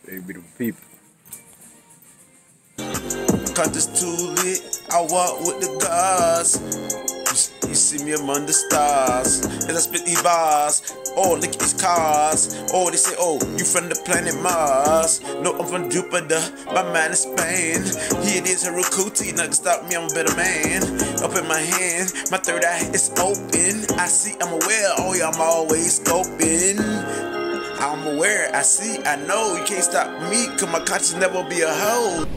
They beautiful people. Conscious too lit, I walk with the gods. You see me among the stars as I spit these bars. Oh, look at these cars. Oh, they say, oh, you from the planet Mars. No, I'm from Jupiter, my mind is Spain. Here it is, Harakuti, nothing stop me, I'm a better man. Up in my hand, my third eye is open. I see, I'm aware, oh yeah, I'm always scoping. I'm aware, I see, I know, you can't stop me, cause my conscience never be a hoe.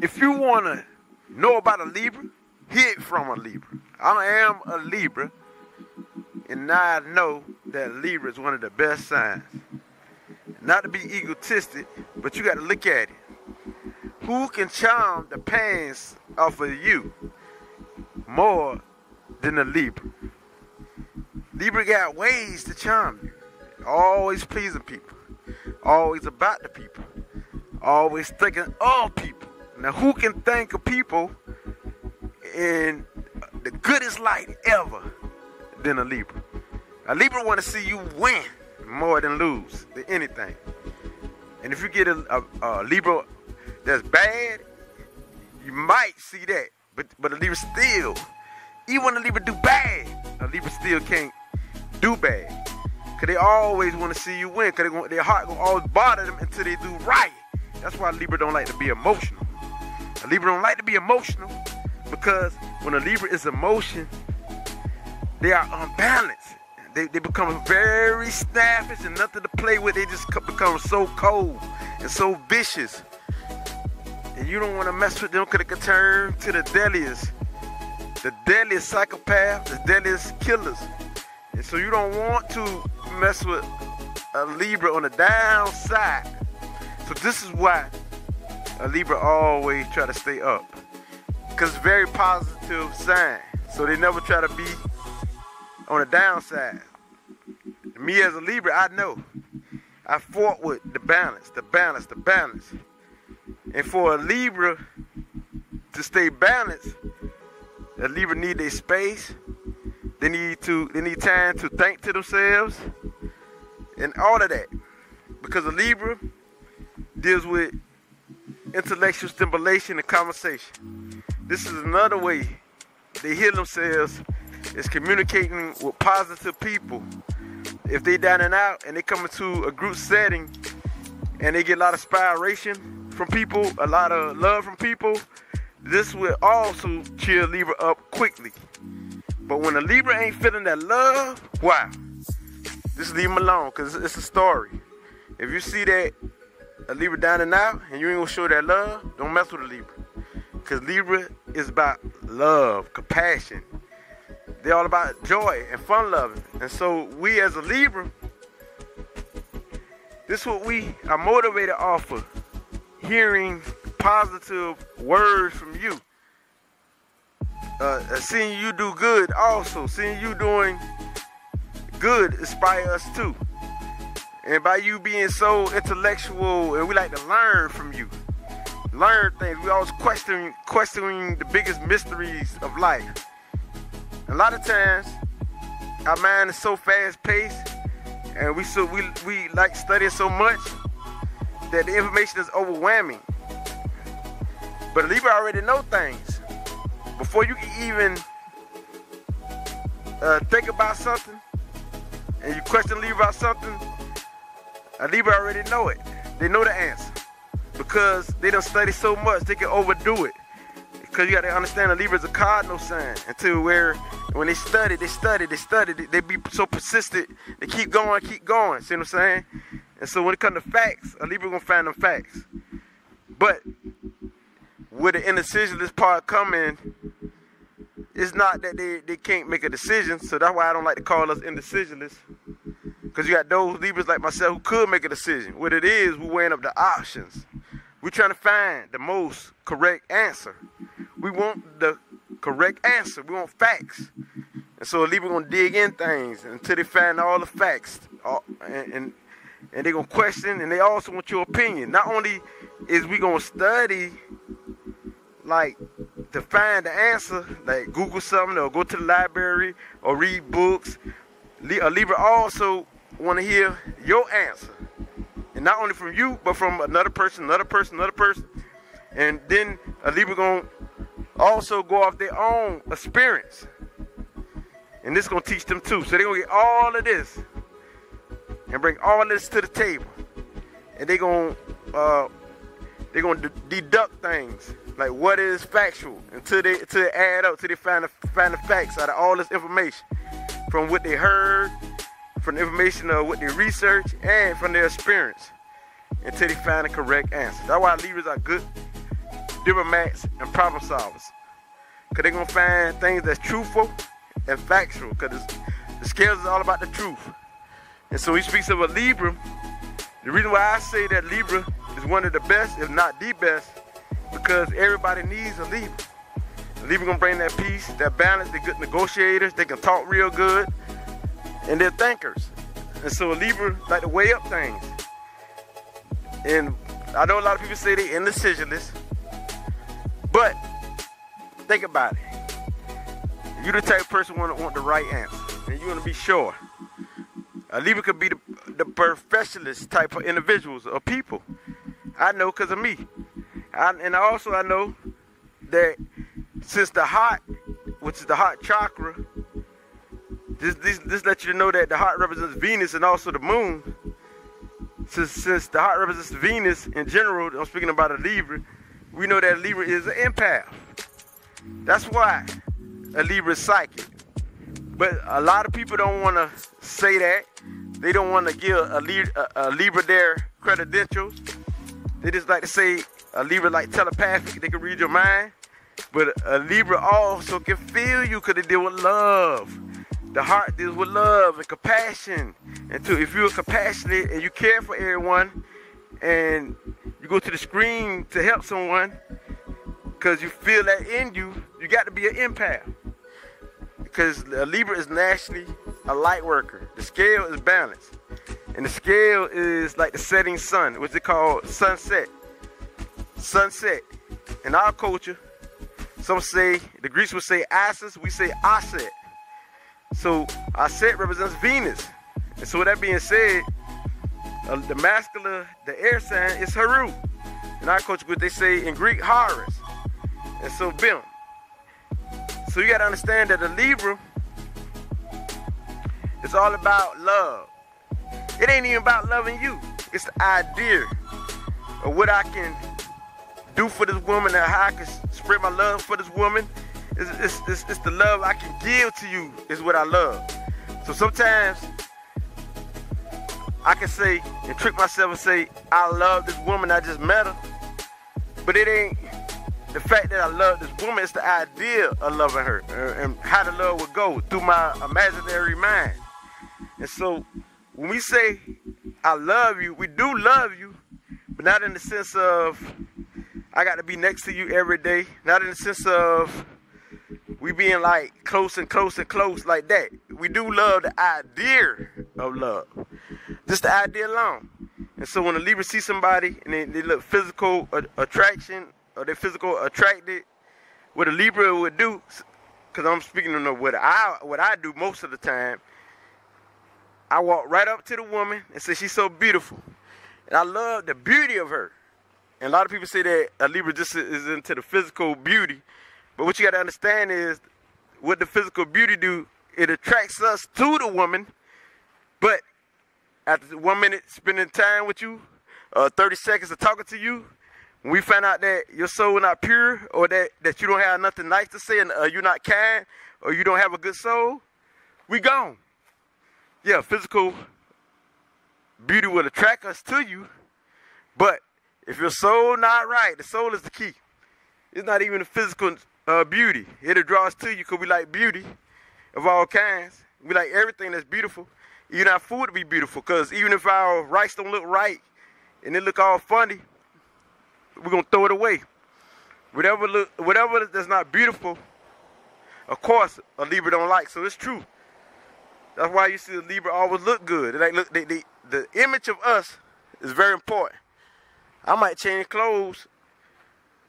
If you want to know about a Libra, hear it from a Libra. I am a Libra, and now I know that Libra is one of the best signs. Not to be egotistic, but you got to look at it. Who can charm the pains off of you more than a Libra? Libra got ways to charm you. Always pleasing people. Always about the people. Always thinking of people. Now, who can think of people in the goodest light ever than a Libra? A Libra want to see you win more than lose than anything. And if you get a Libra that's bad, you might see that. But a Libra still, even when a Libra do bad, a Libra still can't do bad. Because they always want to see you win. Because their heart going to always bother them until they do right. That's why a Libra don't like to be emotional. A Libra don't like to be emotional because when a Libra is emotion, they are unbalanced. They become very snappish and nothing to play with. They just become so cold and so vicious. And you don't want to mess with them because it could turn to the deadliest psychopaths, the deadliest killers. And so you don't want to mess with a Libra on the downside. So this is why a Libra always try to stay up, because it's very positive sign. So they never try to be on the downside. Me as a Libra, I know. I fought with the balance. And for a Libra to stay balanced, a Libra need their space. They need time to think to themselves and all of that. Because a Libra deals with intellectual stimulation and conversation. This is another way they heal themselves, is communicating with positive people. If they down and out and they come into a group setting and they get a lot of inspiration from people, a lot of love from people, this will also cheer Libra up quickly. But when a Libra ain't feeling that love, wow, just leave them alone, because it's a story. If you see that a Libra down and out and you ain't gonna show that love, don't mess with a Libra. Because Libra is about love, compassion. They're all about joy and fun loving. And so we as a Libra, this is what we are motivated off of. Hearing positive words from you. Seeing you do good also. Seeing you doing good inspire us too. And by you being so intellectual, and we like to learn from you. Learn things. We always questioning the biggest mysteries of life. A lot of times, our mind is so fast-paced, and we like studying so much that the information is overwhelming. But a Libra already know things. Before you can even think about something, and you question a Libra about something, a Libra already know it. They know the answer. Because they don't study so much, they can overdo it. Because you got to understand, a Libra is a cardinal sign. Until where, when they study, they be so persistent, they keep going. See what I'm saying? And so when it comes to facts, a Libra going to find them facts. But where the indecisionless part come in, it's not that they can't make a decision. So that's why I don't like to call us indecisionless. Because you got those Libras like myself who could make a decision. What it is, we're weighing up the options. We're trying to find the most correct answer. We want the correct answer. We want facts. And so a Libra going to dig in things until they find all the facts. And they're going to question, and they also want your opinion. Not only is we going to study, like, to find the answer, like Google something or go to the library or read books A Libra also want to hear your answer. And not only from you, but from another person, another person, another person. And then a Libra going to also go off their own experience. And this is going to teach them too. So they're going to get all of this and bring all this to the table. And they're going to deduct things like what is factual until they add up, till they find the facts out of all this information from what they heard, from the information of what they researched, and from their experience until they find the correct answer. That's why Libras are good diplomats and problem solvers, because they're going to find things that's truthful and factual, because the scales is all about the truth. And so he speaks of a Libra. The reason why I say that Libra is one of the best, if not the best, because everybody needs a Libra. A Libra gonna bring that peace, that balance. They're good negotiators. They can talk real good, and they're thinkers. And so a Libra like to weigh up things. And I know a lot of people say they're indecisionless, but think about it. You're the type of person who want the right answer, and you want to be sure. A Libra could be the professionalist type of individuals or people. I know because of me. I know that since the heart, which is the heart chakra, this lets you know that the heart represents Venus and also the moon. Since the heart represents Venus in general, I'm speaking about a Libra, we know that a Libra is an empath. That's why a Libra is psychic. But a lot of people don't want to say that. They don't want to give a Libra their credentials. They just like to say a Libra like telepathic. They can read your mind. But a Libra also can feel you because they deal with love. The heart deals with love and compassion. And if you're compassionate and you care for everyone and you go to the screen to help someone because you feel that in you, you got to be an empath. Because a Libra is naturally a light worker. The scale is balanced. And the scale is like the setting sun, which they call sunset. Sunset. In our culture, some say, the Greeks would say Isis, we say Aset. So Aset represents Venus. And so with that being said, the masculine, the air sign is Haru. In our culture, what they say in Greek, Horus. And so Bim. So you got to understand that the Libra is all about love. It ain't even about loving you. It's the idea of what I can do for this woman and how I can spread my love for this woman. It's the love I can give to you is what I love. So sometimes I can say and trick myself and say, I love this woman, I just met her. But it ain't the fact that I love this woman, it's the idea of loving her and how the love would go through my imaginary mind. And so when we say I love you, we do love you, but not in the sense of I got to be next to you every day. Not in the sense of we being like close and close and close like that. We do love the idea of love. Just the idea alone. And so when a Libra sees somebody and they look physical attraction, or they're physical attracted, what a Libra would do, because I'm speaking on what I do most of the time, I walk right up to the woman and say she's so beautiful. And I love the beauty of her. And a lot of people say that a Libra just is into the physical beauty. But what you got to understand is what the physical beauty do, it attracts us to the woman. But after 1 minute spending time with you, 30 seconds of talking to you, when we find out that your soul not pure, or that you don't have nothing nice to say, and you're not kind, or you don't have a good soul, we gone. Yeah, physical beauty will attract us to you, but if your soul not right, the soul is the key. It's not even the physical beauty. It'll draw us to you because we like beauty of all kinds. We like everything that's beautiful. Even our food to be beautiful, because even if our rice don't look right and it look all funny, we're going to throw it away. Whatever that's not beautiful, of course, a Libra don't like. So it's true. That's why you see the Libra always look good. The image of us is very important. I might change clothes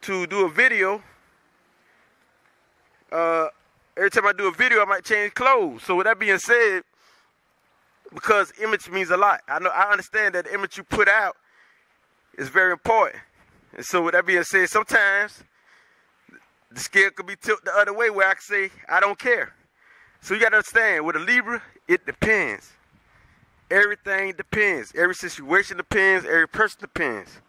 to do a video. Every time I do a video, I might change clothes. So with that being said, because image means a lot. I understand that the image you put out is very important. And so with that being said, sometimes the scale could be tilted the other way where I can say, I don't care. So you got to understand, with a Libra, it depends. Everything depends. Every situation depends. Every person depends.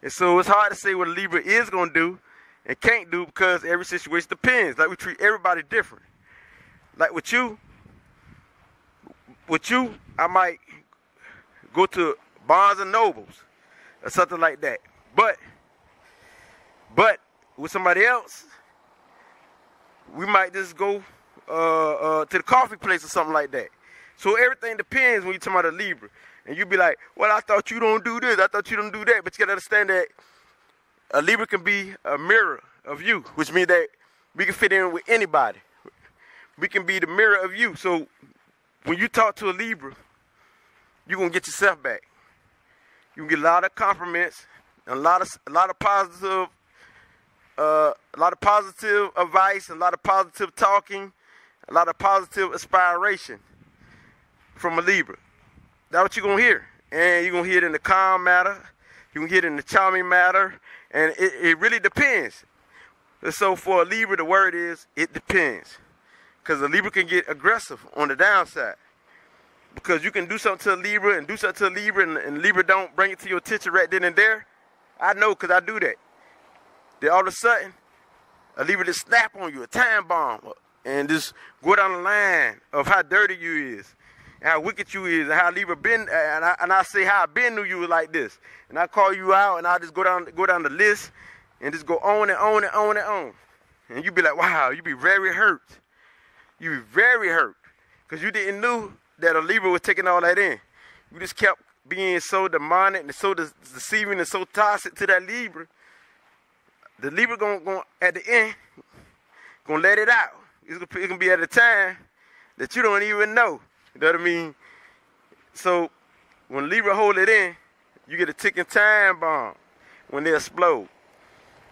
And so it's hard to say what a Libra is going to do and can't do because every situation depends. Like we treat everybody different. Like with you, I might go to Barnes and Nobles or something like that. But with somebody else, we might just go to the coffee place or something like that. So everything depends when you're talking about a Libra. And you be like, well, I thought you don't do this. I thought you don't do that. But you got to understand that a Libra can be a mirror of you, which means that we can fit in with anybody. We can be the mirror of you. So when you talk to a Libra, you're going to get yourself back. You can get a lot of compliments, and a lot of positive advice, a lot of positive talking, a lot of positive inspiration from a Libra. That's what you're going to hear. And you're going to hear it in the calm matter. You can hear it in the charming matter. And it really depends. And so for a Libra, the word is, it depends. Because a Libra can get aggressive on the downside. Because you can do something to a Libra and do something to a Libra and Libra don't bring it to your attention right then and there. I know because I do that. Then all of a sudden, a Libra just snap on you, a time bomb, and just go down the line of how dirty you is, and how wicked you is, and how Libra been, and I say how I been knew you was like this. And I call you out, and I just go down the list, and just go on and on and on and on. And you be like, wow, you be very hurt. You be very hurt. Because you didn't know that a Libra was taking all that in. You just kept being so demonic and so deceiving and so toxic to that Libra. The Libra gonna at the end, gonna let it out. It's gonna be at a time that you don't even know. You know what I mean? So when Libra hold it in, you get a ticking time bomb when they explode.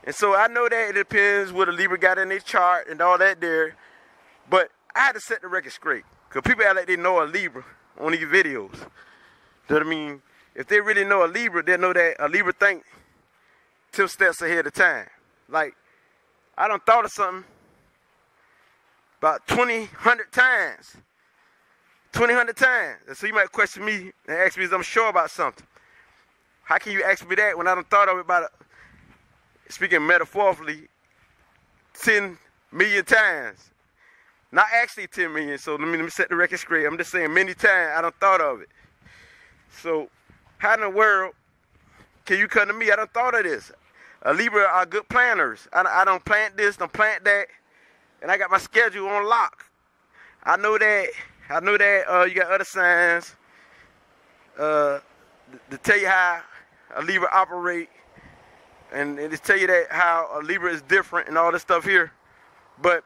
And so I know that it depends what a Libra got in their chart and all that there. But I had to set the record straight. Because people act like they know a Libra on these videos. You know what I mean? If they really know a Libra, they'll know that a Libra think 10 steps ahead of time. Like, I done thought of something about 2,000 times. 2,000 times. And so you might question me and ask me if I'm sure about something. How can you ask me that when I done thought of it about, speaking metaphorically, 10 million times? Not actually 10 million, so let me set the record straight. I'm just saying many times I done thought of it. So, how in the world can you come to me? I done thought of this. A Libra are good planners. I don't plant this, don't plant that, and I got my schedule on lock. I know that you got other signs to tell you how a Libra operate, and to tell you that how a Libra is different and all this stuff here. But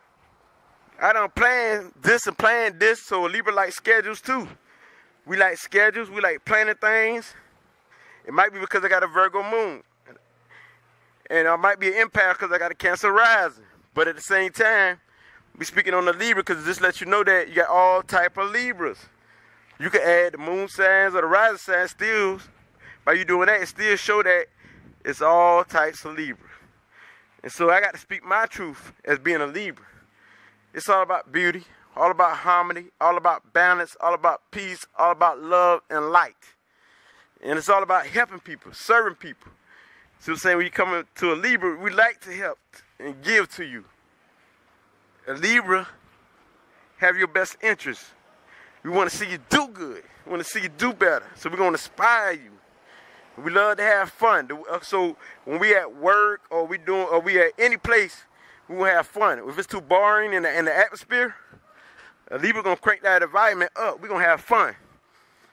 I don't plan this and plan this, so a Libra like schedules too. We like schedules, we like planning things. It might be because I got a Virgo moon. And I might be an empath because I got a Cancer rising. But at the same time, we speaking on the Libra because it just lets you know that you got all type of Libras. You can add the moon signs or the rising signs still. By you doing that, it still show that it's all types of Libra. And so I got to speak my truth as being a Libra. It's all about beauty, all about harmony, all about balance, all about peace, all about love and light. And it's all about helping people, serving people. So I'm saying when you come to a Libra, we like to help and give to you. A Libra have your best interests. We want to see you do good. We want to see you do better. So we're going to inspire you. We love to have fun. So when we at work or we at any place, we gonna have fun. If it's too boring in the atmosphere, a Libra gonna crank that environment up. We gonna have fun.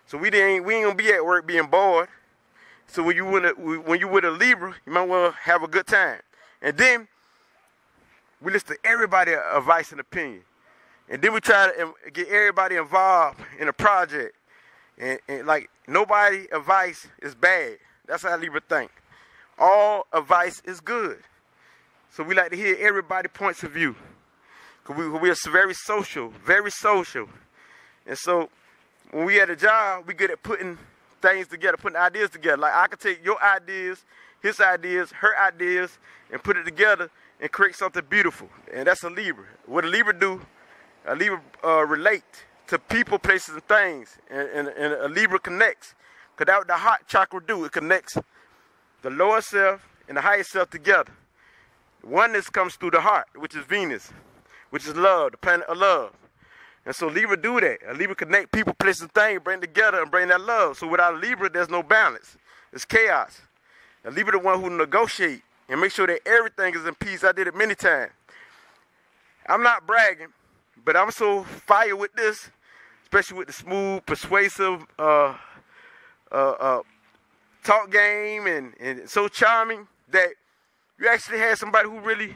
So we ain't gonna be at work being bored. So when you with a Libra, you might well have a good time. And then we listen to everybody's advice and opinion. And then we try to get everybody involved in a project. And like nobody advice is bad. That's how Libra think. All advice is good. So we like to hear everybody's points of view. Because we are very social, very social. And so when we at a job, we good at putting things together, putting ideas together. Like I could take your ideas, his ideas, her ideas, and put it together and create something beautiful. And that's a Libra. What a Libra do, a Libra relate to people, places, and things. And a Libra connects. Because that's what the heart chakra do. It connects the lower self and the higher self together. Oneness comes through the heart, which is Venus, which is love, the planet of love. And so Libra do that. A Libra connect people, places, and things, bring together and bring that love. So without a Libra, there's no balance. It's chaos. A Libra the one who negotiate and make sure that everything is in peace. I did it many times. I'm not bragging, but I'm so fire with this, especially with the smooth, persuasive talk game and so charming that you actually had somebody who really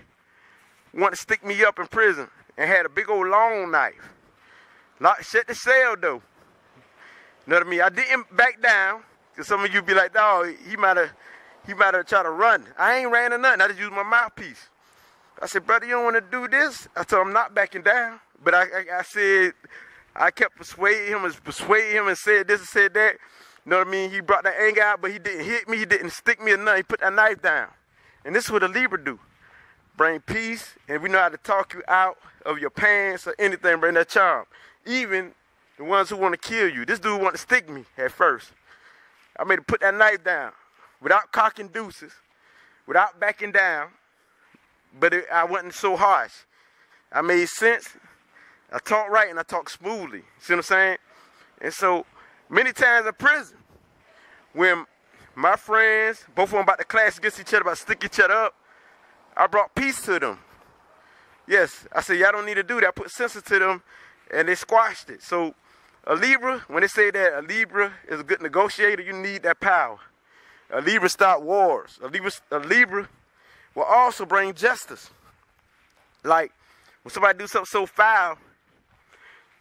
wanted to stick me up in prison and had a big old long knife. Shut the cell though. You know what I mean? I didn't back down. Cause some of you be like, dog, he might have tried to run. I ain't ran or nothing. I just used my mouthpiece. I said, brother, you don't want to do this? I told him I'm not backing down. But I said, I kept persuading him and said this and said that. You know what I mean? He brought that anger out, but he didn't hit me. He didn't stick me or nothing. He put that knife down. And this is what a Libra do. Bring peace, and we know how to talk you out of your pants or anything, bring that charm. Even the ones who want to kill you. This dude wanted to stick me at first. I made him put that knife down without cocking deuces, without backing down, but I wasn't so harsh. I made sense. I talk right and I talk smoothly. See what I'm saying? And so many times in prison, when my friends, both of them about to clash against each other, about to stick each other up, I brought peace to them. Yes, I said, y'all don't need to do that. I put sense to them, and they squashed it. So a Libra, when they say that a Libra is a good negotiator, you need that power. A Libra start wars. A Libra will also bring justice. Like, when somebody do something so foul,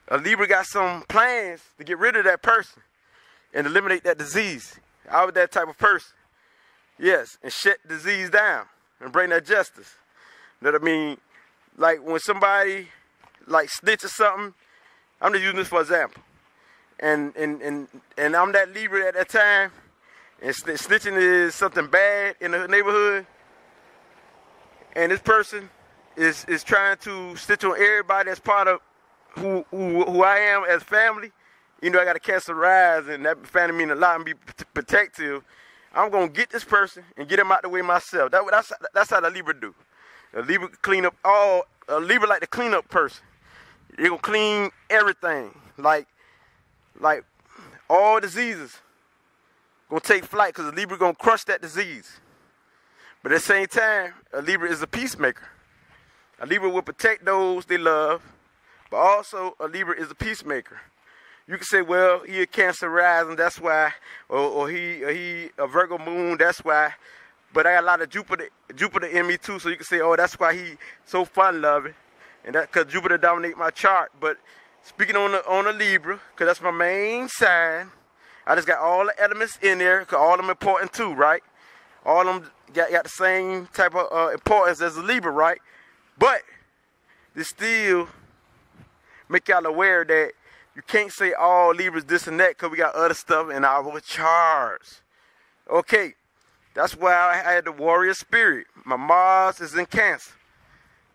a Libra got some plans to get rid of that person and eliminate that disease. I was that type of person. Yes, and shut disease down and bring that justice. You know what I mean? Like when somebody like snitches something, I'm just using this for example. And I'm that Libra at that time, and snitching is something bad in the neighborhood. And this person is trying to snitch on everybody that's part of who I am as family. You know, I got to cast a rise, and that family mean a lot and be protective. I'm going to get this person and get him out the way myself. That's how the Libra do. A Libra clean up a Libra like the cleanup person. They're going to clean everything. Like all diseases going to take flight because a Libra going to crush that disease. But at the same time, a Libra is a peacemaker. A Libra will protect those they love, but also a Libra is a peacemaker. You can say, well, he a Cancer rising, that's why, or he a Virgo moon, that's why. But I got a lot of Jupiter in me too, so you can say, oh, that's why he so fun-loving, and that because Jupiter dominate my chart. But speaking on a Libra, because that's my main sign, I just got all the elements in there, because all of them important too, right? All of them got the same type of importance as a Libra, right? But they still make y'all aware that you can't say all Libras this and that because we got other stuff in our charts. Okay, that's why I had the warrior spirit. My Mars is in Cancer.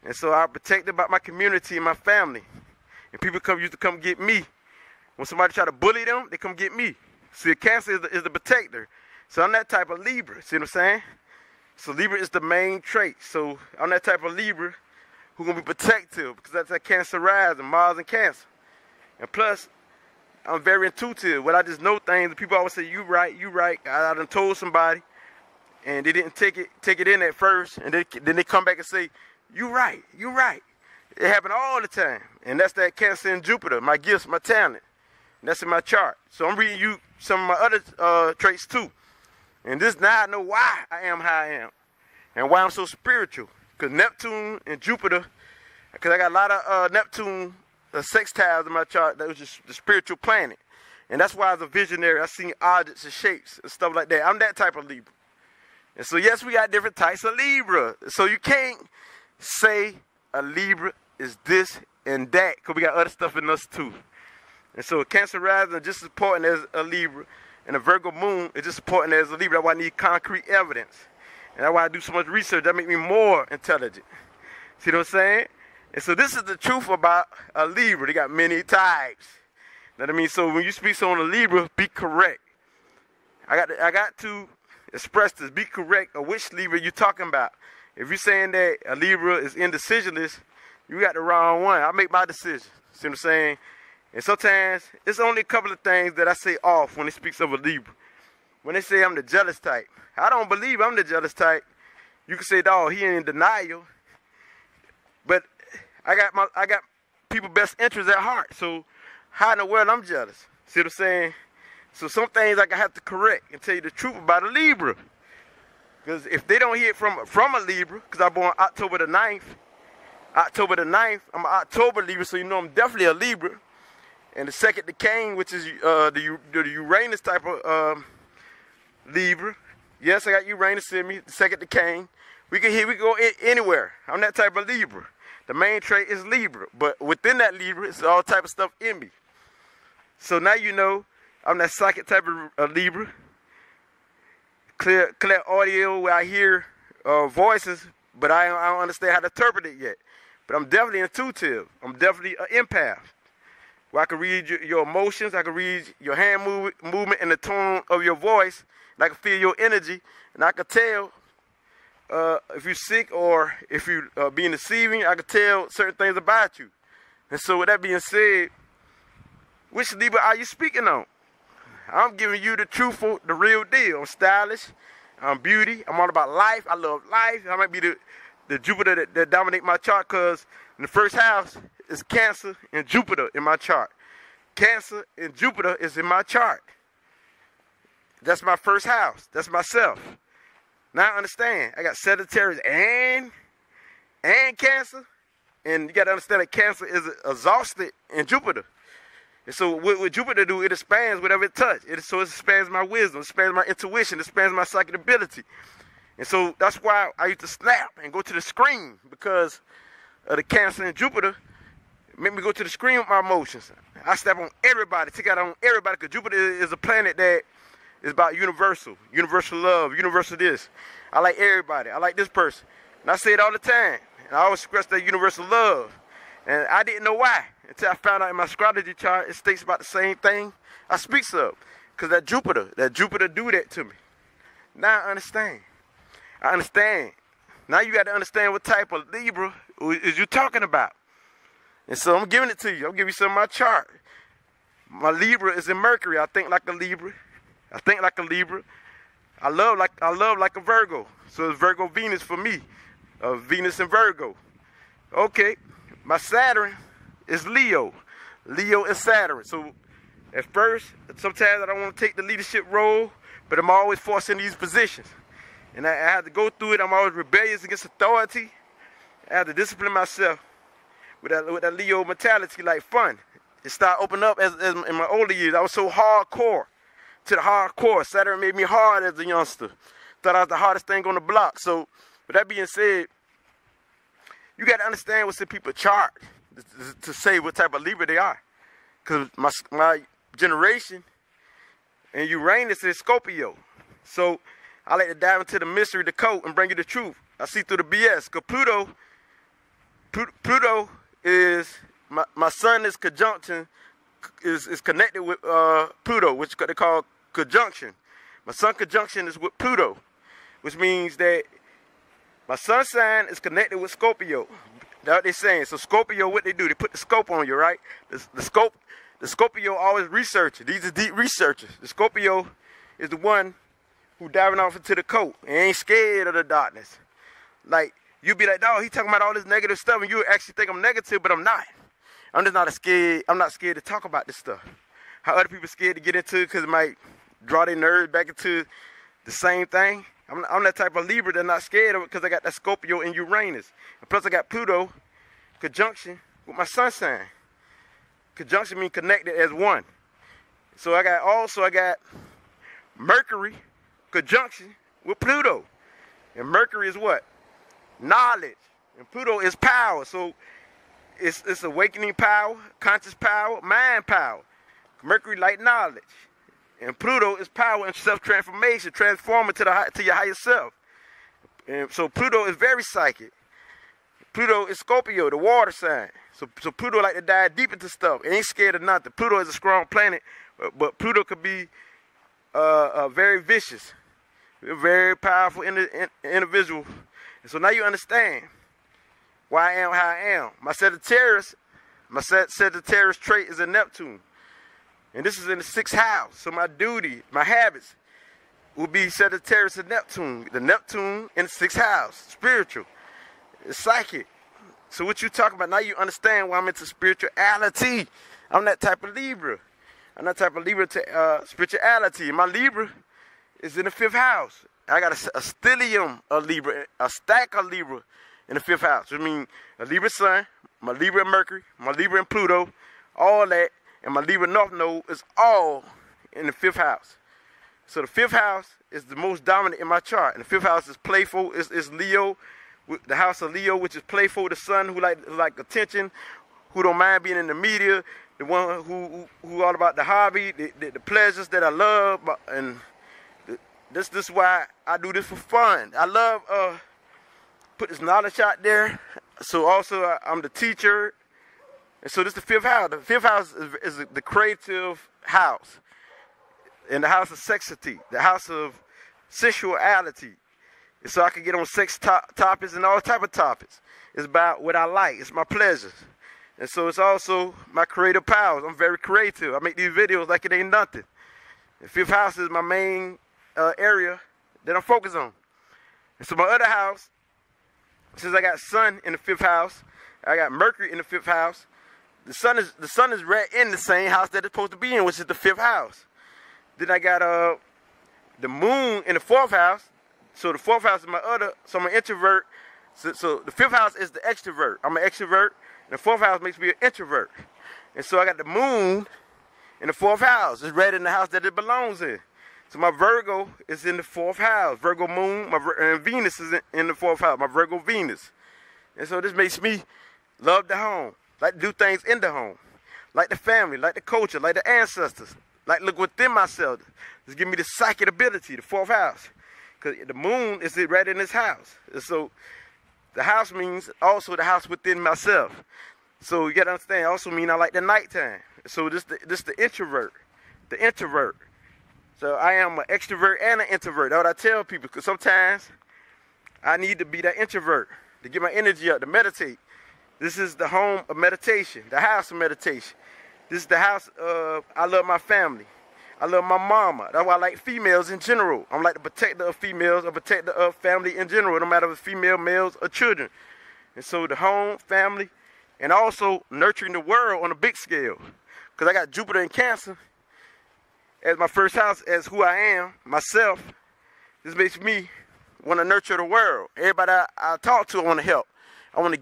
And so I'm protected by my community and my family. And people used to come get me. When somebody try to bully them, they come get me. See, Cancer is the protector. So I'm that type of Libra. See what I'm saying? So Libra is the main trait. So I'm that type of Libra who's going to be protective because that's that Cancer rising, Mars and Cancer. And plus, I'm very intuitive. When I just know things, people always say, you right. I done told somebody, and they didn't take it in at first, and then they come back and say, you right. It happen all the time. And that's that Cancer in Jupiter, my gifts, my talent. And that's in my chart. So I'm reading you some of my other traits too. And this now I know why I am how I am. And why I'm so spiritual. Because Neptune and Jupiter, because I got a lot of Neptune sextiles in my chart, that was just the spiritual planet. And that's why I was a visionary. I seen objects and shapes and stuff like that. I'm that type of Libra. And so yes, we got different types of Libra. So you can't say a Libra is this and that, because we got other stuff in us too. And so a Cancer rising is just as important as a Libra, and a Virgo moon is just as important as a Libra. That's why I need concrete evidence. And that's why I do so much research. That makes me more intelligent. See what I'm saying? And so this is the truth about a Libra. They got many types. You know what I mean? So when you speak on a Libra, be correct. I got to express this. Be correct of which Libra you're talking about. If you're saying that a Libra is indecisionless, you got the wrong one. I make my decision. See what I'm saying? And sometimes it's only a couple of things that I say off when it speaks of a Libra. When they say I'm the jealous type, I don't believe I'm the jealous type. You can say, dog, he in denial. But I got people's best interests at heart. So how in the world I'm jealous? See what I'm saying? So some things I have to correct and tell you the truth about a Libra. Because if they don't hear from a Libra, because I'm born October the 9th, I'm an October Libra, so you know I'm definitely a Libra. And the second decane, which is the Uranus type of Libra. Yes, I got Uranus in me, the second decane. We can go anywhere. I'm that type of Libra. The main trait is Libra, but within that Libra, it's all type of stuff in me. So now you know I'm that psychic type of Libra. Clear audio where I hear voices, but I don't understand how to interpret it yet. But I'm definitely intuitive. I'm definitely an empath. Where I can read your emotions, I can read your hand movement and the tone of your voice, and I can feel your energy, and I can tell if you're sick or if you're being deceiving. I can tell certain things about you. And so with that being said, which Libra are you speaking on? I'm giving you the truthful, the real deal. I'm stylish, I'm beauty, I'm all about life, I love life. I might be the Jupiter that dominate my chart, because in the first house is Cancer and Jupiter in my chart. Cancer and Jupiter is in my chart. That's my first house. That's myself. Now I understand. I got Sagittarius and Cancer. And you got to understand that Cancer is exhausted in Jupiter. And so what Jupiter do, it expands whatever it touches. So it expands my wisdom, it expands my intuition, it expands my psychic ability. And so that's why I used to snap and go to the screen, because of the Cancer and Jupiter. Make me go to the screen with my emotions. I snap on everybody, take out on everybody, because Jupiter is a planet that is about universal love, universal this. I like everybody. I like this person. And I say it all the time. And I always express that universal love. And I didn't know why until I found out in my astrology chart it states about the same thing I speaks of. Because that Jupiter do that to me. Now I understand. Now you got to understand what type of Libra is you talking about. And so I'm giving it to you. I'm giving you some of my chart. My Libra is in Mercury. I think like a Libra. I love like a Virgo. So it's Virgo Venus for me. Venus and Virgo. Okay. My Saturn is Leo. Leo and Saturn. So at first, sometimes I don't want to take the leadership role, but I'm always forced in these positions. And I have to go through it. I'm always rebellious against authority. I have to discipline myself with that Leo mentality, like fun. It started opening up as in my older years. I was so hardcore, to the hardcore. Saturn made me hard as a youngster. Thought I was the hardest thing on the block. So with that being said, you got to understand what's in people's chart to say what type of Libra they are. Because my generation and Uranus is Scorpio. So I like to dive into the mystery, the code, and bring you the truth. I see through the BS. Because Pluto is, my sun is conjunction, is connected with Pluto, which they call conjunction. My sun conjunction is with Pluto, which means that my sun sign is connected with Scorpio. That's what they're saying. So Scorpio, what they do, they put the scope on you, right? The Scorpio always researching. These are deep researchers. The Scorpio is the one who diving off into the coat and ain't scared of the darkness. Like, you be like, dog, he talking about all this negative stuff, and you actually think I'm negative, but I'm not. I'm just not scared. I'm not scared to talk about this stuff. How other people scared to get into it because it might draw their nerves back into the same thing. I'm that type of Libra that's not scared of it because I got that Scorpio and Uranus. And plus I got Pluto conjunction with my sun sign. Conjunction means connected as one. So I got Mercury conjunction with Pluto. And Mercury is what? Knowledge. And Pluto is power. So it's awakening power, conscious power, mind power. Mercury, like knowledge. And Pluto is power and self-transformation, transforming to your higher self. And so Pluto is very psychic. Pluto is Scorpio, the water sign. So Pluto like to dive deep into stuff. It ain't scared of nothing. Pluto is a strong planet, but Pluto could be very vicious, very powerful individual. And so now you understand why I am how I am. My Sagittarius trait is in Neptune. And this is in the 6th house. So my duty, my habits, will be Sagittarius and Neptune. The Neptune in the 6th house. Spiritual. It's psychic. So what you talking about, now you understand why I'm into spirituality. I'm that type of Libra. I'm that type of Libra to spirituality. My Libra is in the 5th house. I got a stellium of Libra, a stack of Libra in the 5th house. I mean, a Libra Sun, my Libra and Mercury, my Libra and Pluto, all that. And my Libra North Node is all in the 5th house. So the 5th house is the most dominant in my chart. And the 5th house is playful. It's Leo, the house of Leo, which is playful. The sun who like attention, who don't mind being in the media. The one who all about the hobby, the pleasures that I love. And this is why I do this for fun. I love put this knowledge out there. So also I'm the teacher. And so this is the 5th house. The 5th house is the creative house. And the house of sexuality. The house of sensuality. And so I can get on sex topics and all type of topics. It's about what I like. It's my pleasures. And so it's also my creative powers. I'm very creative. I make these videos like it ain't nothing. The 5th house is my main area that I'm focused on. And so my other house, since I got Sun in the 5th house, I got Mercury in the 5th house. The sun is right in the same house that it's supposed to be in, which is the 5th house. Then I got the moon in the 4th house. So the 4th house is my other. So I'm an introvert. So the 5th house is the extrovert. I'm an extrovert, and the 4th house makes me an introvert. And so I got the moon in the 4th house. It's right in the house that it belongs in. So my Virgo is in the 4th house. Virgo moon, and Venus is in the 4th house. My Virgo Venus. And so this makes me love the home. Like to do things in the home. Like the family, like the culture, like the ancestors. Like look within myself. Just give me the psychic ability, the 4th house. Because the moon is right in this house. And so the house means also the house within myself. So you got to understand, also mean I like the nighttime. So this the introvert. The introvert. So I am an extrovert and an introvert. That's what I tell people. Because sometimes I need to be that introvert. To get my energy up, to meditate. This is the home of meditation, the house of meditation. This is the house of, I love my family. I love my mama. That's why I like females in general. I'm like the protector of females, a protector of family in general, no matter if it's female, males, or children. And so the home, family, and also nurturing the world on a big scale. Because I got Jupiter in Cancer as my 1st house, as who I am, myself. This makes me want to nurture the world. Everybody I talk to, I want to help.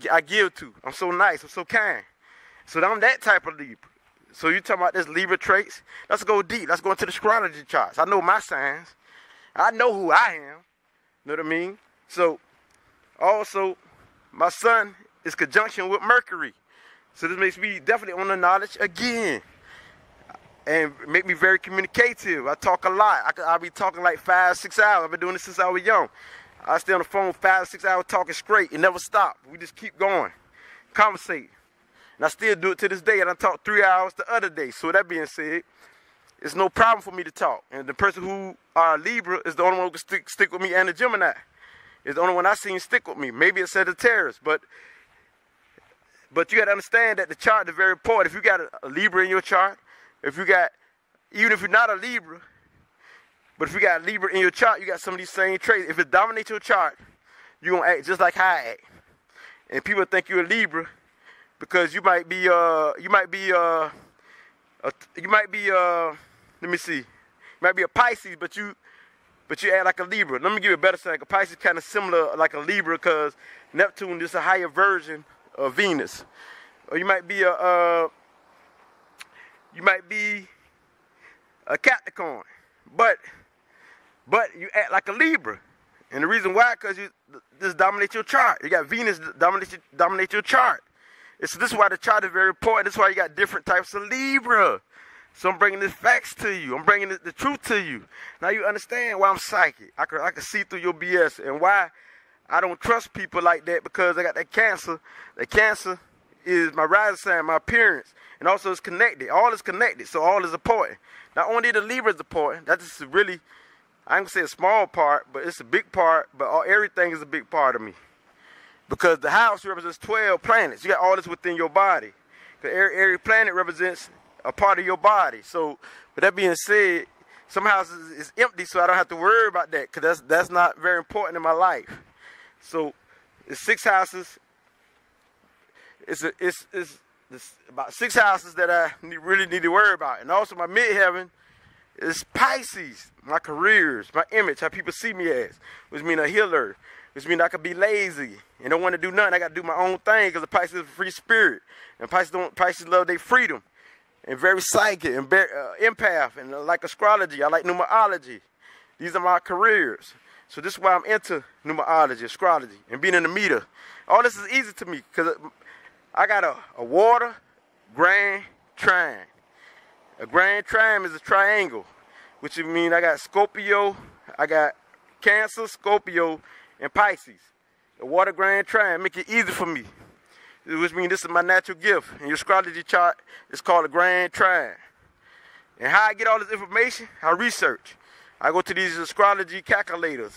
I give to. I'm so nice. I'm so kind. So I'm that type of Libra. So you talking about this Libra traits? Let's go deep. Let's go into the astrology charts. I know my signs. I know who I am. Know what I mean? So also my sun is conjunction with Mercury. So this makes me definitely on the knowledge again. And make me very communicative. I talk a lot. I'll be talking like 5-6 hours. I've been doing this since I was young. I stay on the phone 5-6 hours talking straight. It never stop. We just keep going. Conversate. And I still do it to this day. And I talk 3 hours the other day. So that being said, it's no problem for me to talk. And the person who are Libra is the only one who can stick with me, and the Gemini. It's the only one I seen stick with me. Maybe it's Sagittarius. But you got to understand that the chart is very important. If you got a Libra in your chart, even if you're not a Libra, but if you got a Libra in your chart, you got some of these same traits. If it dominates your chart, you're going to act just like how I act. And people think you're a Libra because you might be a Pisces, but you act like a Libra. Let me give you a better saying. A Pisces is kind of similar like a Libra because Neptune is a higher version of Venus. Or you might be a Capricorn, but you act like a Libra, and the reason why, because this dominates your chart. You got Venus dominate your chart. This is why the chart is very important. This is why you got different types of Libra. So I'm bringing the facts to you. I'm bringing the truth to you. Now you understand why I'm psychic. I can see through your BS and why I don't trust people like that, because I got that Cancer. That Cancer is my rising sign, my appearance, and also it's connected. All is connected, so all is important. Not only the Libra is important, that's just really, I ain't gonna say a small part, but it's a big part, but everything is a big part of me. Because the house represents 12 planets. You got all this within your body. Every planet represents a part of your body. So, with that being said, some houses is empty, so I don't have to worry about that, because that's not very important in my life. So, it's 6 houses. It's about 6 houses that I really need to worry about. And also my midheaven is Pisces, my careers, my image, how people see me as, which means a healer, which means I could be lazy and don't want to do nothing. I got to do my own thing, because the Pisces is a free spirit. And Pisces love their freedom. And very psychic and empath, and like astrology. I like numerology. These are my careers. So this is why I'm into numerology, astrology, and being in the meter. All this is easy to me, because I got a water grand trine. A grand trine is a triangle, which means I got Scorpio, I got Cancer, Scorpio, and Pisces. A water grand trine make it easy for me, which means this is my natural gift. In your astrology chart, it's called a grand trine. And how I get all this information? I research. I go to these astrology calculators,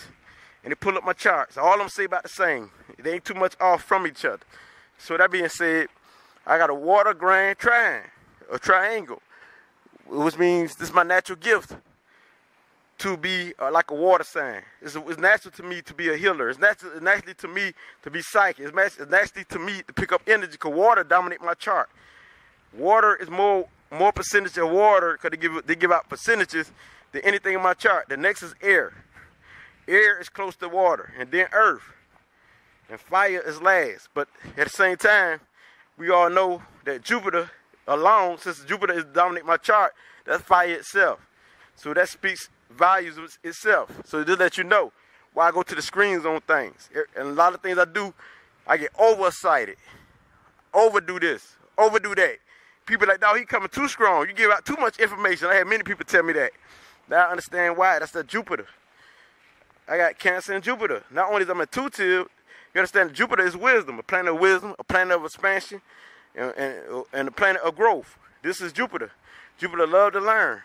and they pull up my charts. All of them say about the same. They ain't too much off from each other. So that being said, I got a water grand trine, a triangle, which means this is my natural gift to be like a water sign. It's natural to me to be a healer. It's naturally to me to be psychic. It's naturally to me to pick up energy, because water dominates my chart. Water is more percentage of water, because they give out percentages than anything in my chart. The next is air. Air is close to water, and then earth. And fire is last. But at the same time, we all know that Jupiter alone, since Jupiter is dominating my chart, that's fire itself. So that speaks values of itself. So to let you know why I go to the screens on things. And a lot of things I do, I get overexcited. Overdo this, overdo that. People like, no, he coming too strong. You give out too much information. I had many people tell me that. Now I understand why. That's the Jupiter. I got Cancer and Jupiter. Not only is I'm a two-tiered, you understand Jupiter is wisdom, a planet of wisdom, a planet of expansion, and a planet of growth. This is Jupiter. Jupiter love to learn.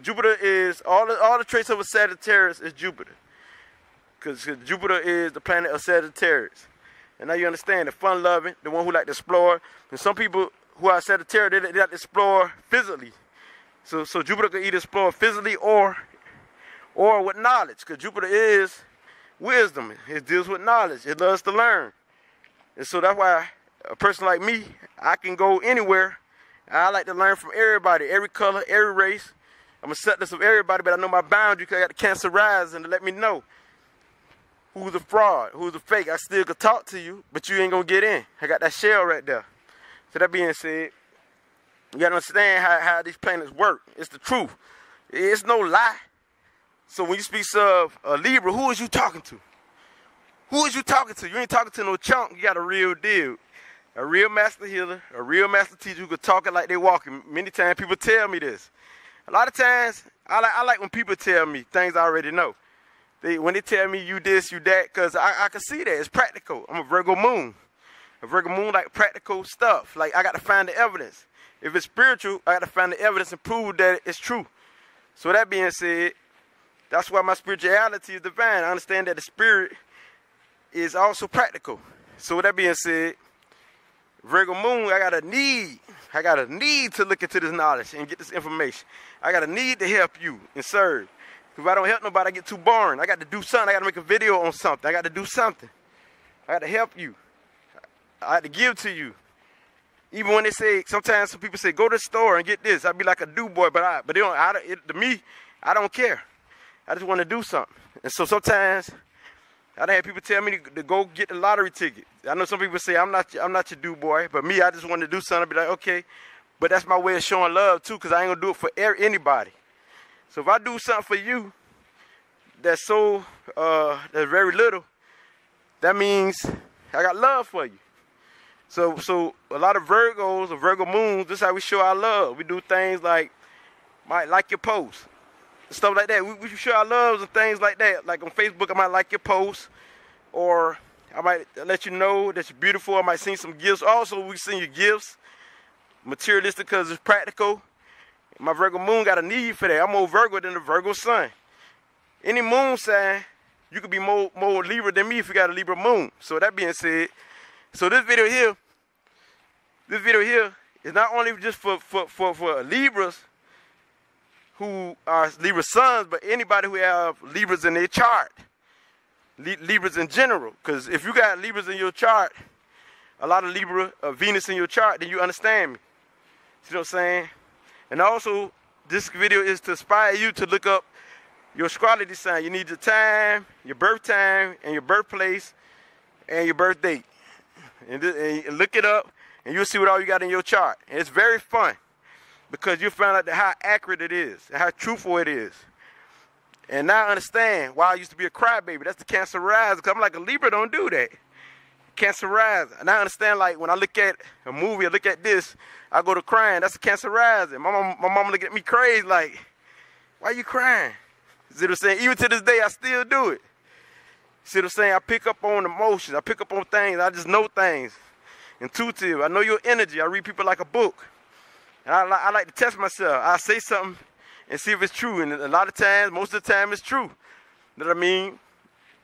Jupiter is, all the traits of a Sagittarius is Jupiter. Because Jupiter is the planet of Sagittarius. And now you understand, the fun-loving, the one who like to explore. And some people who are Sagittarius, they like to explore physically. So Jupiter can either explore physically or with knowledge. Because Jupiter is wisdom. It deals with knowledge. It loves to learn. And so that's why a person like me, I can go anywhere. I like to learn from everybody, every color, every race. I'm accepting of everybody, but I know my boundary, because I got the Cancer rising to let me know who's a fraud, who's a fake. I still could talk to you, but you ain't gonna get in. I got that shell right there. So that being said, you gotta understand how these planets work. It's the truth. It's no lie. So when you speak of a Libra, who is you talking to? Who is you talking to? You ain't talking to no chunk. You got a real deal. A real master healer, a real master teacher who could talk it like they walking. Many times people tell me this. A lot of times, I like when people tell me things I already know. When they tell me you this, you that, because I can see that. It's practical. I'm a Virgo moon. A Virgo moon like practical stuff. Like I got to find the evidence. If it's spiritual, I got to find the evidence and prove that it's true. So that being said, that's why my spirituality is divine. I understand that the spirit is also practical. So with that being said, Virgo moon, I got a need to look into this knowledge and get this information. I got a need to help you and serve. If I don't help nobody, I get too boring. I got to do something. I got to make a video on something. I got to do something. I got to help you. I had to give to you. Even when they say, sometimes some people say, go to the store and get this. I'd be like a do boy, but they don't. To me, I don't care. I just want to do something. And so sometimes I done had people tell me to go get the lottery ticket. I know some people say I'm not your do boy, but me, I just want to do something. I'd be like, okay, but that's my way of showing love too, because I ain't gonna do it for anybody. So if I do something for you that's that's very little, that means I got love for you. So a lot of Virgos or Virgo moons, this is how we show our love. We do things like might like your post. Stuff like that. We show our loves and things like that. Like on Facebook, I might like your post. Or I might let you know that you're beautiful. I might send some gifts. Also, we send you gifts. Materialistic because it's practical. My Virgo moon got a need for that. I'm more Virgo than the Virgo sun. Any moon sign, you could be more Libra than me if you got a Libra moon. So that being said, so this video here is not only just for Libras who are Libra suns, but anybody who have Libras in their chart. Libras in general. Because if you got Libras in your chart, a lot of Libra, Venus in your chart, then you understand me. See what I'm saying? And also, this video is to inspire you to look up your astrology sign. You need your time, your birth time, and your birthplace, and your birth date. And look it up, and you'll see what all you got in your chart. And it's very fun, because you find out how accurate it is, and how truthful it is. And now I understand why I used to be a crybaby. That's the Cancer rising, because I'm like, a Libra don't do that. Cancer rising. And I understand, like, when I look at a movie, I look at this, I go to crying. That's a Cancer rising. My mama look at me crazy, like, why you crying? See what I'm saying? Even to this day, I still do it. See what I'm saying? I pick up on emotions. I pick up on things. I just know things. Intuitive. I know your energy. I read people like a book. And I like to test myself. I say something and see if it's true. And a lot of times, most of the time, it's true. You know what I mean?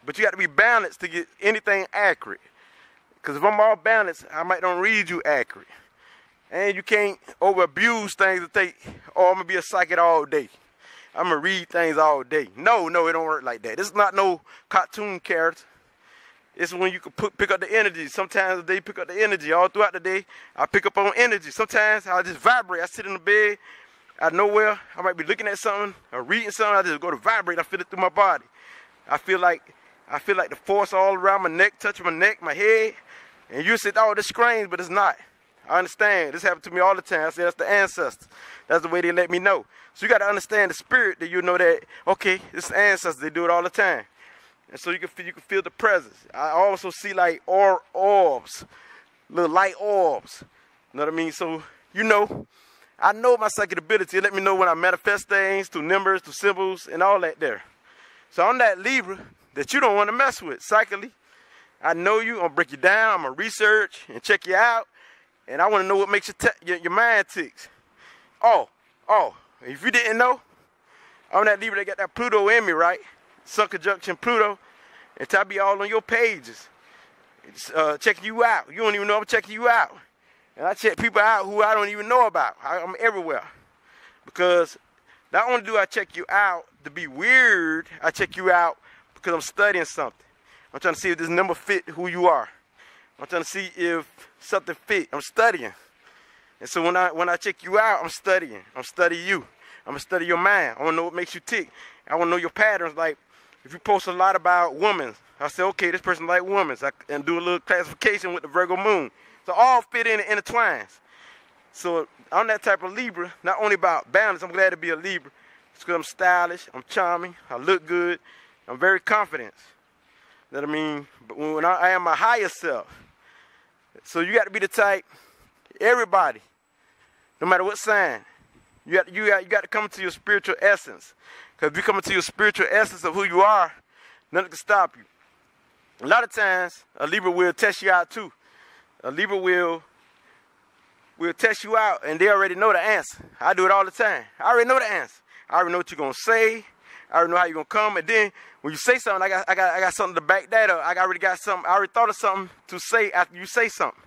But you got to be balanced to get anything accurate. Because if I'm all balanced, I might don't read you accurate. And you can't over-abuse things to think, oh, I'm going to be a psychic all day. I'm going to read things all day. No, it don't work like that. This is not no cartoon character. It's when you can pick up the energy. Sometimes they pick up the energy. All throughout the day, I pick up on energy. Sometimes I just vibrate. I sit in the bed out of nowhere. I might be looking at something or reading something. I just go to vibrate. I feel it through my body. I feel like the force all around my neck, touching my neck, my head. And you say, oh, this screams, but it's not. I understand. This happened to me all the time. I say, that's the ancestors. That's the way they let me know. So you got to understand the spirit that you know that, okay, it's the ancestors. They do it all the time. And so you can feel the presence. I also see like orbs, little light orbs. You know what I mean? So, you know, I know my psychic ability. It let me know when I manifest things through numbers, through symbols, and all that there. So I'm that Libra that you don't want to mess with psychically. I know you. I'm going to break you down. I'm going to research and check you out. And I want to know what makes your mind ticks. Oh, if you didn't know, I'm that Libra that got that Pluto in me, right? Sun conjunction Pluto. And I be all on your pages. Checking you out. You don't even know I'm checking you out. And I check people out who I don't even know about. I'm everywhere. Because not only do I check you out to be weird, I check you out because I'm studying something. I'm trying to see if this number fit who you are. I'm trying to see if something fit. I'm studying. And so when I check you out, I'm studying. I'm studying you. I'm going to study your mind. I want to know what makes you tick. I want to know your patterns. Like, if you post a lot about women, I say, okay, this person like women. And do a little classification with the Virgo moon. So all fit in and intertwines. So I'm that type of Libra, not only about balance. I'm glad to be a Libra. It's because I'm stylish. I'm charming. I look good. I'm very confident. You know what I mean? But when I am my higher self. So you got to be the type, everybody, no matter what sign, you got to come into your spiritual essence. Because if you come into your spiritual essence of who you are, nothing can stop you. A lot of times, a Libra will test you out too. A Libra will test you out, and they already know the answer. I do it all the time. I already know the answer. I already know what you're going to say. I already know how you're going to come. And then when you say something, I got something to back that up. I already got something. I already thought of something to say after you say something.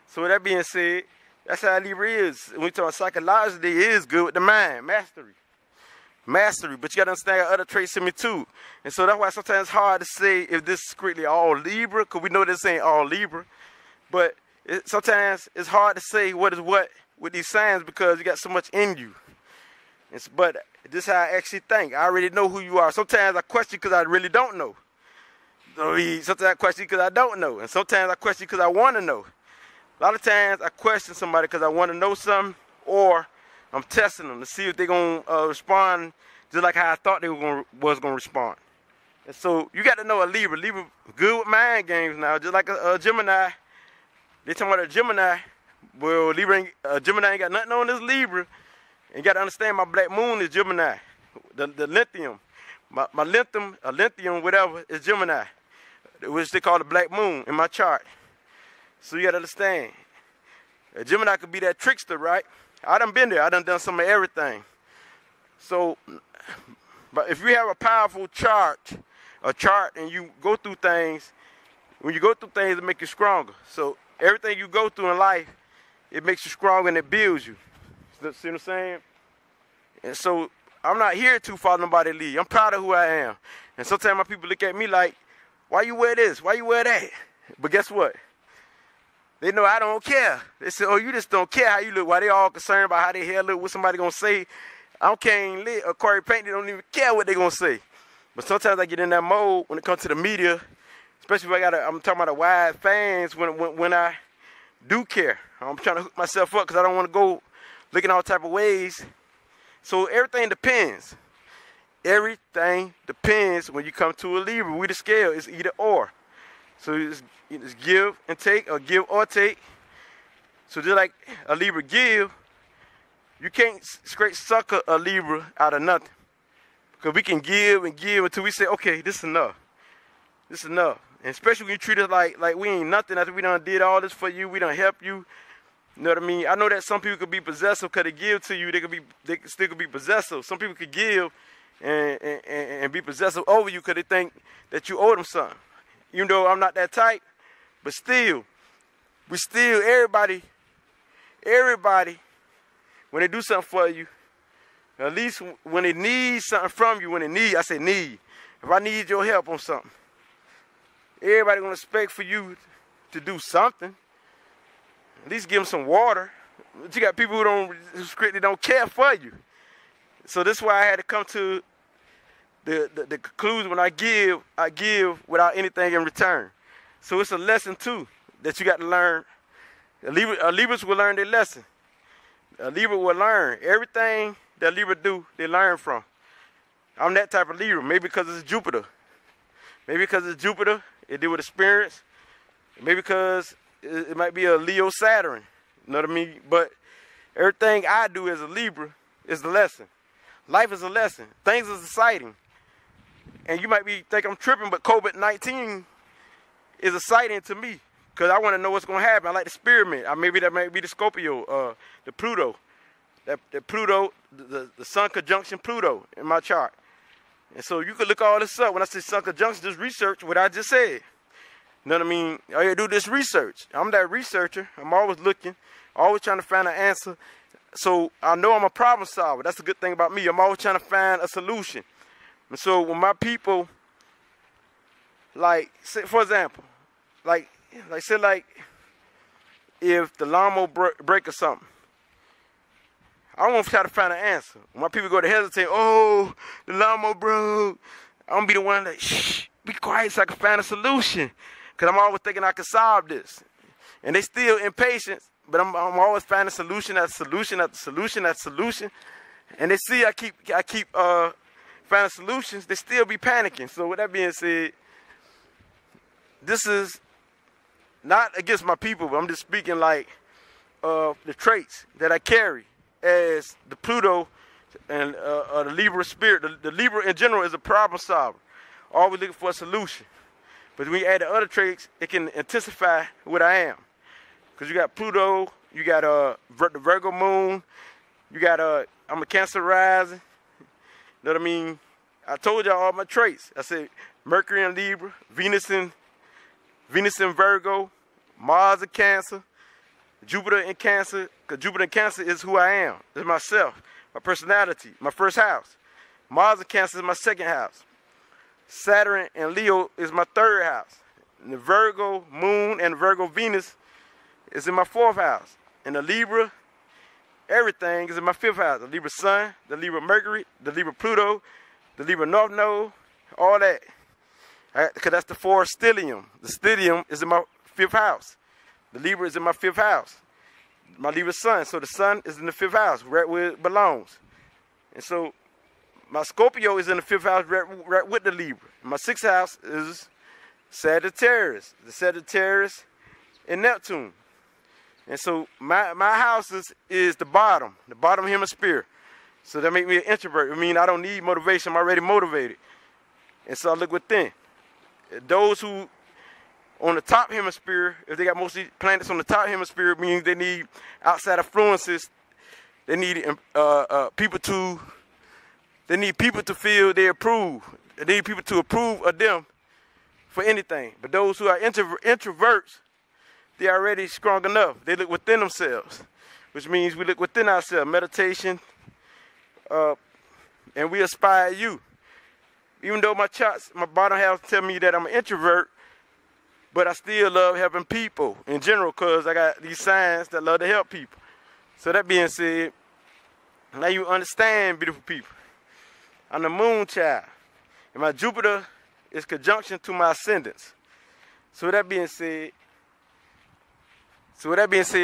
So with that being said, that's how Libra is. When we talk psychologically, it is good with the mind. Mastery. But you got to understand other traits in me too. And so that's why sometimes it's hard to say if this is strictly all Libra, because we know this ain't all Libra. But sometimes it's hard to say what is what with these signs because you got so much in you. But this is how I actually think. I already know who you are. Sometimes I question because I really don't know. Sometimes I question because I don't know. And sometimes I question because I want to know. A lot of times I question somebody because I want to know something, or I'm testing them to see if they're going to respond just like how I thought they was going to respond. And so you got to know a Libra. Libra good with mind games now, just like a Gemini. They talking about a Gemini. Well, Gemini ain't got nothing on this Libra. And you got to understand my black moon is Gemini. The lithium. My lithium, whatever, is Gemini, which they call the black moon in my chart. So you got to understand. A Gemini could be that trickster, right? I done been there. I done some of everything. So, but if you have a powerful chart, and you go through things, when you go through things, it makes you stronger. So everything you go through in life, it makes you stronger and it builds you. See what I'm saying? And so I'm not here to follow nobody lead. I'm proud of who I am. And sometimes my people look at me like, why you wear this? Why you wear that? But guess what? They know I don't care. They say, oh, you just don't care how you look. Why they all concerned about how their hair look, what somebody gonna say. I don't care lit or Corey Paint, they don't even care what they gonna say. But sometimes I get in that mode when it comes to the media, especially if I'm talking about the wide fans when I do care. I'm trying to hook myself up because I don't want to go looking all type of ways. So everything depends. Everything depends when you come to a Libra. We the scale, it's either or. So it's give and take, or give or take. So just like a Libra give, you can't straight sucker a Libra out of nothing. Because we can give and give until we say, okay, this is enough. This is enough. And especially when you treat us like we ain't nothing after we done did all this for you, we done help you. You know what I mean? I know that some people could be possessive because they give to you. They still could be possessive. Some people could give and be possessive over you because they think that you owe them something. Even though I'm not that type, but still, everybody, when they do something for you, at least when they need something from you, I say need. If I need your help on something, everybody gonna expect for you to do something. At least give them some water. But you got people who strictly don't care for you. So this is why I had to come to the conclusion when I give without anything in return. So it's a lesson too that you got to learn. Libras will learn their lesson. A Libra will learn everything that Libra do. They learn from. I'm that type of Libra. Maybe because it's Jupiter. It deal with experience. Maybe because it might be a Leo Saturn. You know what I mean? But everything I do as a Libra is the lesson. Life is a lesson. Things is exciting. And you might think I'm tripping, but COVID-19 is exciting to me because I want to know what's going to happen. I like the experiment. Maybe that might be the Scorpio, the Pluto. The Pluto, the Sun conjunction Pluto in my chart. And so you could look all this up. When I say Sun conjunction, just research what I just said. You know what I mean? All you do this research. I'm that researcher. I'm always looking, always trying to find an answer. So I know I'm a problem solver. That's a good thing about me. I'm always trying to find a solution. And so when my people, like, say, for example, like if the lawnmower break or something, I won't try to find an answer. When my people go to hesitate, oh, the lawnmower broke, I'm going to be the one that, shh, be quiet so I can find a solution. Because I'm always thinking I can solve this. And they still impatient, but I'm always finding solution after solution after solution after solution. And they see I keep finding solutions, they still be panicking. So with that being said, this is not against my people, but I'm just speaking like the traits that I carry as the Pluto and the Libra spirit. The Libra in general is a problem solver, always looking for a solution. But when you add the other traits, it can intensify what I am. Because you got Pluto, you got the Virgo moon, you got I'm a Cancer rising. You know what I mean? I told y'all all my traits. I said Mercury in Libra, Venus in Virgo, Mars in Cancer, Jupiter in Cancer, because Jupiter in Cancer is who I am. It's myself, my personality, my first house. Mars in Cancer is my second house. Saturn and Leo is my third house. And the Virgo moon and Virgo Venus is in my fourth house. And the Libra, everything is in my fifth house. The Libra Sun, the Libra Mercury, the Libra Pluto, the Libra North Node, all that. Because that's the fourth stellium. The stellium is in my fifth house. The Libra is in my fifth house. My Libra Sun. So the Sun is in the fifth house, right where it belongs. And so my Scorpio is in the fifth house, right with the Libra. My sixth house is Sagittarius. The Sagittarius and Neptune. And so my houses is the bottom hemisphere. So that make me an introvert. I mean, I don't need motivation. I'm already motivated. And so I look within. Those who on the top hemisphere, if they got mostly planets on the top hemisphere, means they need outside influences. They need people to feel they approve. They need people to approve of them for anything. But those who are introverts, they're already strong enough. They look within themselves, which means we look within ourselves. Meditation, and we aspire you. Even though my charts, my bottom half tell me that I'm an introvert, but I still love helping people in general because I got these signs that love to help people. So that being said, now you understand, beautiful people. I'm the moon child, and my Jupiter is conjunction to my ascendants. So with that being said,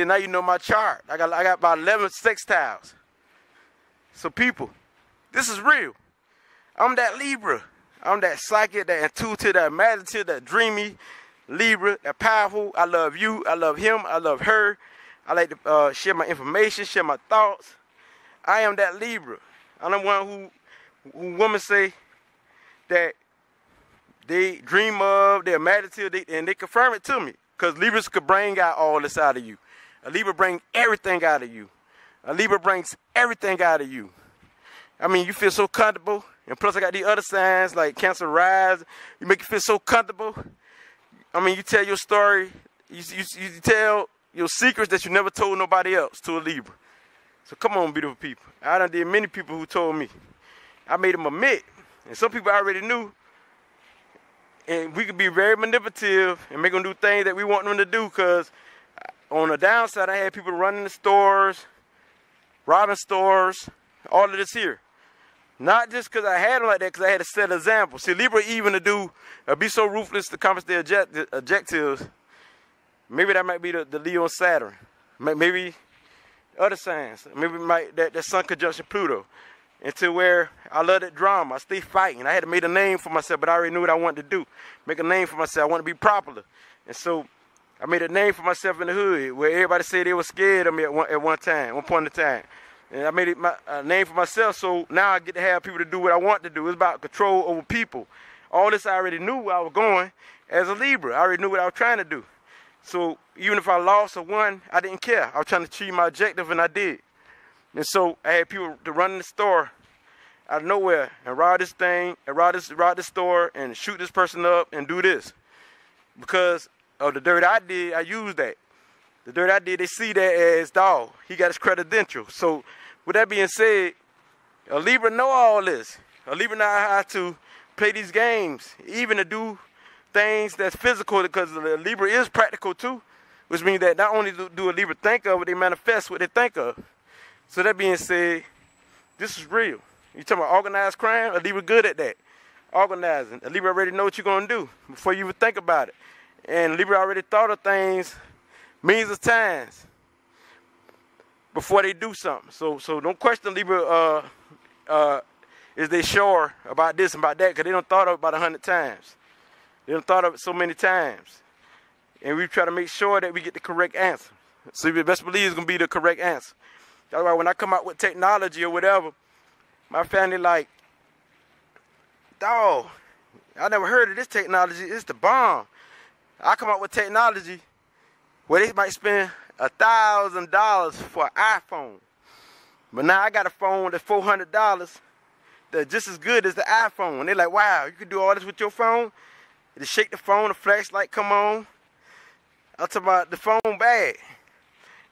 now you know my chart. I got about 11 sextiles. So people, this is real. I'm that Libra. I'm that psychic, that intuitive, that imaginative, that dreamy Libra, that powerful. I love you. I love him. I love her. I like to share my information, share my thoughts. I am that Libra. I'm the one who women say that they dream of, they're imaginative, and they confirm it to me. Because Libras could bring out all this out of you. A Libra brings everything out of you. A Libra brings everything out of you. I mean, you feel so comfortable. And plus I got these other signs like Cancer Rise. You make you feel so comfortable. I mean, you tell your story. You tell your secrets that you never told nobody else to a Libra. So come on, beautiful people. I done did many people who told me. I made them admit. And some people already knew. And we could be very manipulative and make them do things that we want them to do. Because on the downside, I had people running the stores, robbing stores, all of this here. Not just because I had them like that, because I had to set an example. See, Libra even to do, be so ruthless to accomplish their objectives. Maybe that might be the Leo and Saturn. Maybe other signs. Maybe that Sun conjunction Pluto. Into where I love that drama. I stay fighting. I had to make a name for myself, but I already knew what I wanted to do. Make a name for myself. I want to be popular. And so I made a name for myself in the hood where everybody said they were scared of me at one point in time. And I made it a name for myself, so now I get to have people to do what I want to do. It's about control over people. All this I already knew where I was going as a Libra. I already knew what I was trying to do. So even if I lost or won, I didn't care. I was trying to achieve my objective, and I did. And so I had people to run in the store out of nowhere and rob this thing, and rob this store, and shoot this person up, and do this. Because of the dirt I did, I used that. The dirt I did, they see that as, dog, he got his credential. So with that being said, a Libra know all this. A Libra know how to play these games, even to do things that's physical, because the Libra is practical too, which means that not only do a Libra think of, but they manifest what they think of. So that being said, this is real. You talking about organized crime? A Libra good at that. Organizing. A Libra already know what you're going to do before you even think about it. And Libra already thought of things millions of times before they do something. So don't question Libra, is they sure about this and about that, because they don't thought of it about 100 times. They don't thought of it so many times. And we try to make sure that we get the correct answer. So you best believe it's going to be the correct answer. That's why when I come out with technology or whatever, my family like, dog, I never heard of this technology. It's the bomb. I come out with technology where they might spend $1,000 for an iPhone. But now I got a phone that's $400 that's just as good as the iPhone. And they're like, wow, you can do all this with your phone? They shake the phone, the flashlight come on. I'm talking about the phone bad.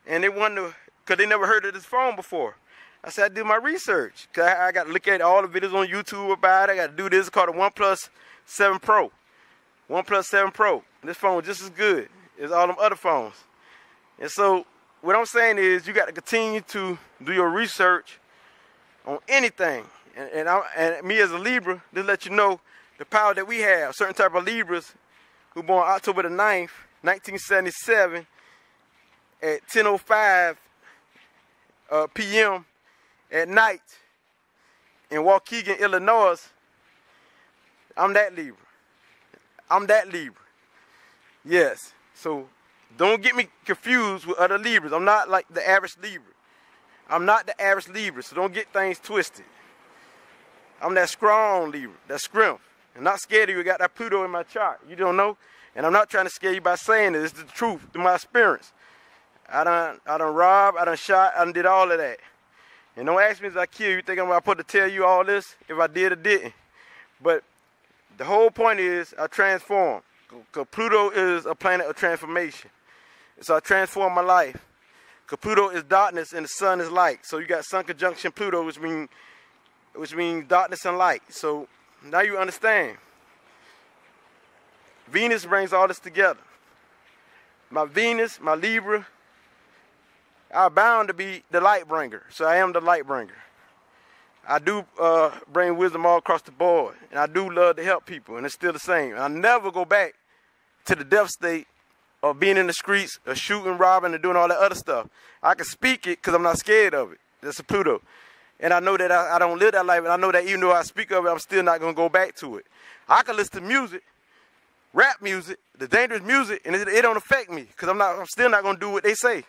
And they wonder, because they never heard of this phone before. I said, I do my research. Cause I got to look at all the videos on YouTube about it. I got to do this. It's called the OnePlus 7 Pro. OnePlus 7 Pro. This phone is just as good as all them other phones. And so what I'm saying is you got to continue to do your research on anything. And me as a Libra, just let you know the power that we have. Certain type of Libras who born October the 9th, 1977 at 10:05 p.m. at night in Waukegan, Illinois. I'm that Libra. I'm that Libra. Yes. So don't get me confused with other Libras. I'm not like the average Libra. I'm not the average Libra, so don't get things twisted. I'm that strong Libra, that scrimp. I'm not scared of you. I got that Pluto in my chart. You don't know? And I'm not trying to scare you by saying it. It's the truth through my experience. I done robbed, I done shot, I done did all of that. And don't ask me if I kill you. You think I'm supposed to tell you all this if I did or didn't. But the whole point is I transform. Because Pluto is a planet of transformation. So I transform my life. Because Pluto is darkness and the sun is light. So you got Sun conjunction Pluto, which means darkness and light. So now you understand. Venus brings all this together. My Venus, my Libra, I'm bound to be the light bringer. So I am the light bringer. I do bring wisdom all across the board. And I do love to help people. And it's still the same. I never go back to the death state of being in the streets, of shooting, robbing, and doing all that other stuff. I can speak it because I'm not scared of it. That's a Pluto. And I know that I don't live that life. And I know that even though I speak of it, I'm still not going to go back to it. I can listen to music, rap music, the dangerous music, and it don't affect me because I'm still not going to do what they say.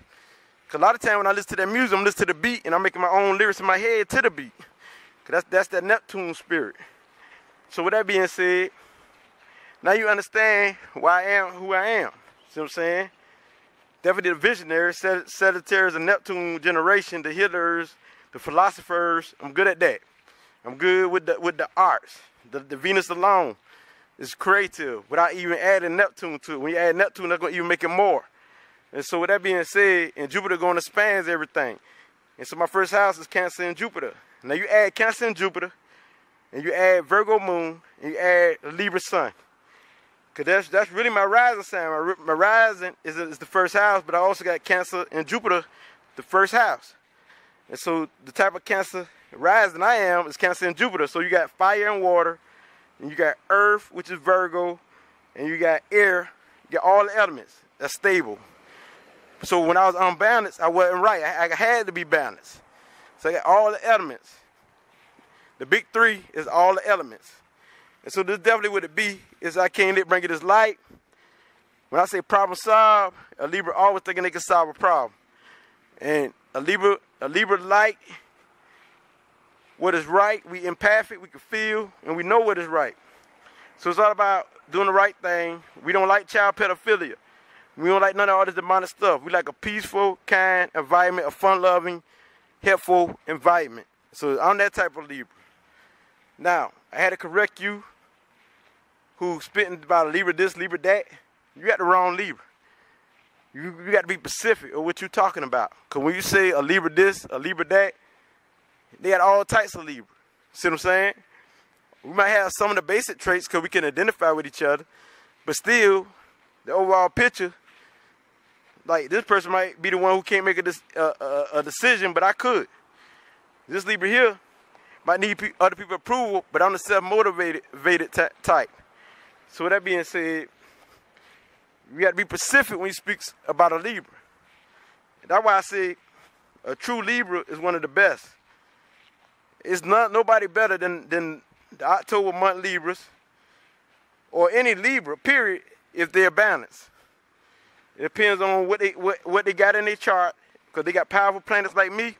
Because a lot of times when I listen to that music, I'm listening to the beat, and I'm making my own lyrics in my head to the beat. Because that's that Neptune spirit. So with that being said, now you understand why I am who I am. See what I'm saying? Definitely the visionary, Sagittarius and Neptune generation, the healers, the philosophers. I'm good at that. I'm good with the arts. The Venus alone is creative without even adding Neptune to it. When you add Neptune, that's going to even make it more. And so with that being said, and Jupiter going to spans everything. And so my first house is Cancer and Jupiter. Now you add Cancer and Jupiter, and you add Virgo moon, and you add Libra sun. Because that's really my rising sign. My rising is the first house, but I also got Cancer and Jupiter, the first house. And so the type of Cancer rising I am is Cancer and Jupiter. So you got fire and water, and you got earth, which is Virgo, and you got air. You got all the elements that's stable. So when I was unbalanced, I wasn't right. I had to be balanced. So I got all the elements. The big three is all the elements. And so this definitely what it be is I came to bring it as light. When I say problem solved, a Libra always thinking they can solve a problem. And a Libra light, what is right, we empathic, we can feel, and we know what is right. So it's all about doing the right thing. We don't like child pedophilia. We don't like none of all this demonic stuff. We like a peaceful, kind environment, a fun-loving, helpful environment. So I'm that type of Libra. Now, I had to correct you who spitting about a Libra this, Libra that. You got the wrong Libra. You got to be specific of what you're talking about. Because when you say a Libra this, a Libra that, they got all types of Libra. See what I'm saying? We might have some of the basic traits because we can identify with each other. But still, the overall picture, like this person might be the one who can't make a decision, but I could. This Libra here might need other people's approval, but I'm the self-motivated type. So with that being said, you got to be specific when you speak about a Libra. That's why I say a true Libra is one of the best. It's nobody better than the October month Libras or any Libra, period, if they're balanced. It depends on what they got in their chart, because they got powerful planets like me,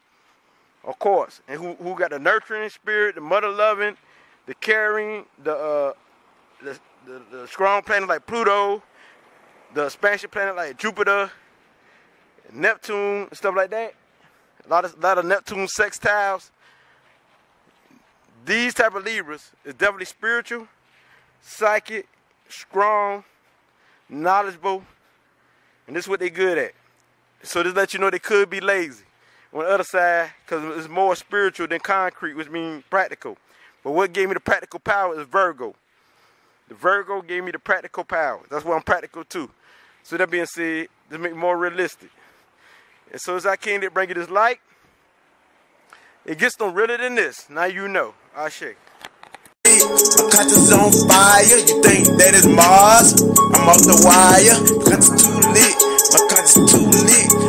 of course, and who got the nurturing spirit, the mother-loving, the caring, the strong planet like Pluto, the expansion planet like Jupiter, Neptune, and stuff like that. A lot of Neptune sextiles. These type of Libras is definitely spiritual, psychic, strong, knowledgeable, and this is what they good at. So this lets you know they could be lazy. On the other side, because it's more spiritual than concrete, which means practical. But what gave me the practical power is Virgo. The Virgo gave me the practical power. That's why I'm practical too. So that being said, this make it more realistic. And so as I came to bring you this light, it gets no realer than this. Now you know. I'll shake. My conscience on fire, you think that is Mars? I'm off the wire, conscience too lit, my conscience too lit.